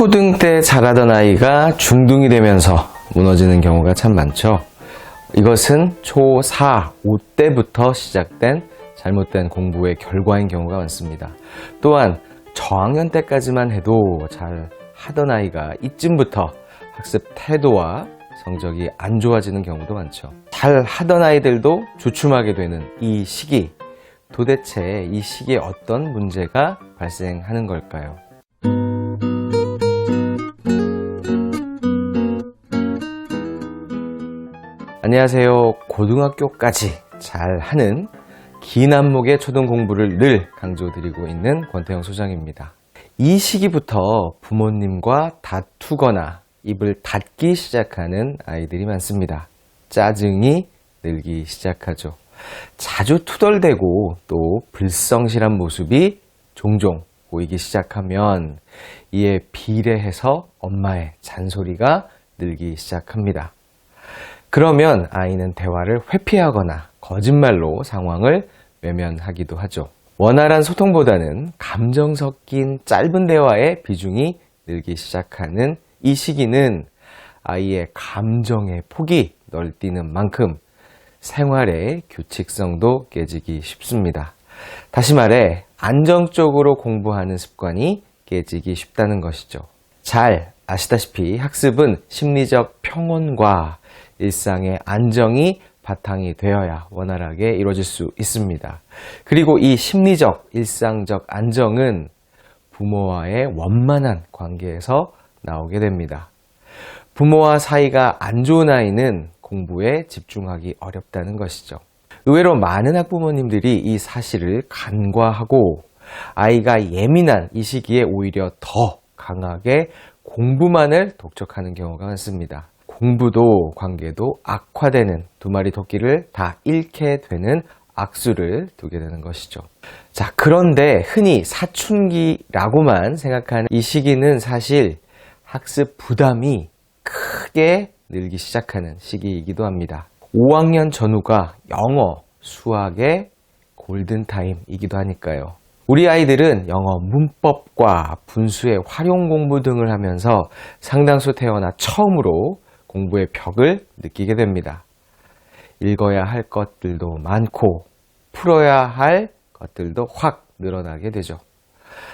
초등 때 잘하던 아이가 중등이 되면서 무너지는 경우가 참 많죠. 이것은 초4, 5때부터 시작된 잘못된 공부의 결과인 경우가 많습니다. 또한 저학년 때까지만 해도 잘 하던 아이가 이쯤부터 학습 태도와 성적이 안 좋아지는 경우도 많죠. 잘 하던 아이들도 주춤하게 되는 이 시기, 도대체 이 시기에 어떤 문제가 발생하는 걸까요? 안녕하세요. 고등학교까지 잘하는 긴 안목의 초등 공부를 늘 강조드리고 있는 권태영 소장입니다. 이 시기부터 부모님과 다투거나 입을 닫기 시작하는 아이들이 많습니다. 짜증이 늘기 시작하죠. 자주 투덜대고 또 불성실한 모습이 종종 보이기 시작하면 이에 비례해서 엄마의 잔소리가 늘기 시작합니다. 그러면 아이는 대화를 회피하거나 거짓말로 상황을 외면하기도 하죠. 원활한 소통보다는 감정 섞인 짧은 대화의 비중이 늘기 시작하는 이 시기는 아이의 감정의 폭이 넓뛰는 만큼 생활의 규칙성도 깨지기 쉽습니다. 다시 말해 안정적으로 공부하는 습관이 깨지기 쉽다는 것이죠. 잘 아시다시피 학습은 심리적 평온과 일상의 안정이 바탕이 되어야 원활하게 이루어질 수 있습니다. 그리고 이 심리적, 일상적 안정은 부모와의 원만한 관계에서 나오게 됩니다. 부모와 사이가 안 좋은 아이는 공부에 집중하기 어렵다는 것이죠. 의외로 많은 학부모님들이 이 사실을 간과하고 아이가 예민한 이 시기에 오히려 더 강하게 공부만을 독촉하는 경우가 많습니다. 공부도 관계도 악화되는 두 마리 토끼를 다 잃게 되는 악수를 두게 되는 것이죠. 자, 그런데 흔히 사춘기라고만 생각하는 이 시기는 사실 학습 부담이 크게 늘기 시작하는 시기이기도 합니다. 5학년 전후가 영어, 수학의 골든타임이기도 하니까요. 우리 아이들은 영어 문법과 분수의 활용 공부 등을 하면서 상당수 태어나 처음으로 공부의 벽을 느끼게 됩니다. 읽어야 할 것들도 많고 풀어야 할 것들도 확 늘어나게 되죠.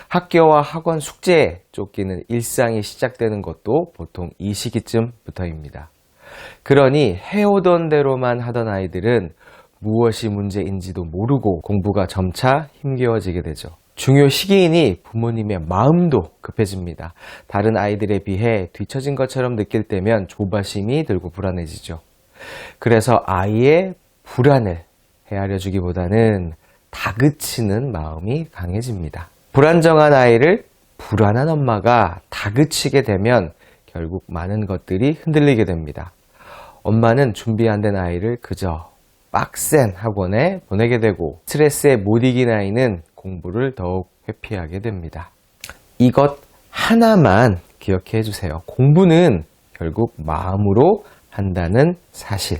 학교와 학원 숙제에 쫓기는 일상이 시작되는 것도 보통 이 시기쯤부터입니다. 그러니 해오던 대로만 하던 아이들은 무엇이 문제인지도 모르고 공부가 점차 힘겨워지게 되죠. 중요 시기이니 부모님의 마음도 급해집니다. 다른 아이들에 비해 뒤처진 것처럼 느낄 때면 조바심이 들고 불안해지죠. 그래서 아이의 불안을 헤아려 주기보다는 다그치는 마음이 강해집니다. 불안정한 아이를 불안한 엄마가 다그치게 되면 결국 많은 것들이 흔들리게 됩니다. 엄마는 준비 안 된 아이를 그저 빡센 학원에 보내게 되고 스트레스에 못 이긴 아이는 공부를 더욱 회피하게 됩니다. 이것 하나만 기억해 주세요. 공부는 결국 마음으로 한다는 사실.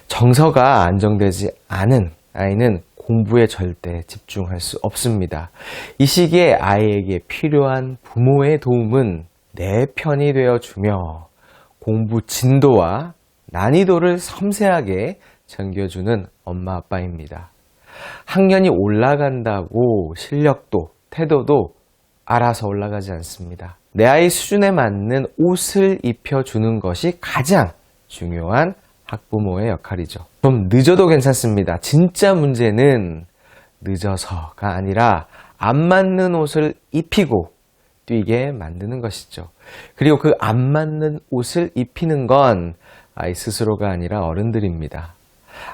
정서가 안정되지 않은 아이는 공부에 절대 집중할 수 없습니다. 이 시기에 아이에게 필요한 부모의 도움은 내 편이 되어주며 공부 진도와 난이도를 섬세하게 챙겨주는 엄마 아빠입니다. 학년이 올라간다고 실력도 태도도 알아서 올라가지 않습니다. 내 아이 수준에 맞는 옷을 입혀주는 것이 가장 중요한 학부모의 역할이죠. 좀 늦어도 괜찮습니다. 진짜 문제는 늦어서가 아니라 안 맞는 옷을 입히고 뛰게 만드는 것이죠. 그리고 그 안 맞는 옷을 입히는 건 아이 스스로가 아니라 어른들입니다.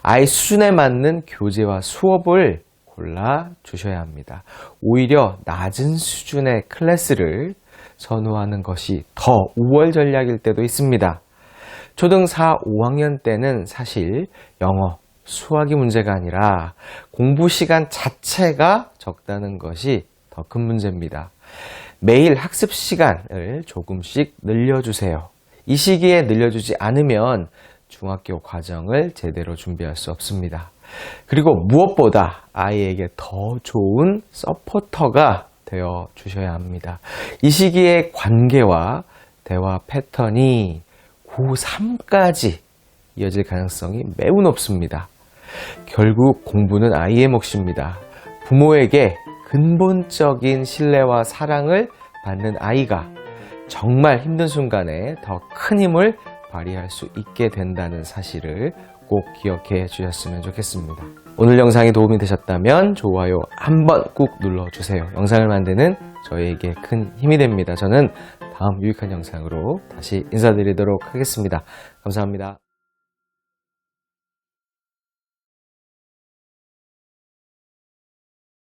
아이 수준에 맞는 교재와 수업을 골라 주셔야 합니다. 오히려 낮은 수준의 클래스를 선호하는 것이 더 우월 전략일 때도 있습니다. 초등 4, 5학년 때는 사실 영어, 수학이 문제가 아니라 공부 시간 자체가 적다는 것이 더 큰 문제입니다. 매일 학습 시간을 조금씩 늘려주세요. 이 시기에 늘려주지 않으면 중학교 과정을 제대로 준비할 수 없습니다. 그리고 무엇보다 아이에게 더 좋은 서포터가 되어 주셔야 합니다. 이 시기의 관계와 대화 패턴이 고3까지 이어질 가능성이 매우 높습니다. 결국 공부는 아이의 몫입니다. 부모에게 근본적인 신뢰와 사랑을 받는 아이가 정말 힘든 순간에 더 큰 힘을 발휘할 수 있게 된다는 사실을 꼭 기억해 주셨으면 좋겠습니다. 오늘 영상이 도움이 되셨다면 좋아요 한번 꾹 눌러주세요. 영상을 만드는 저희에게 큰 힘이 됩니다. 저는 다음 유익한 영상으로 다시 인사드리도록 하겠습니다. 감사합니다.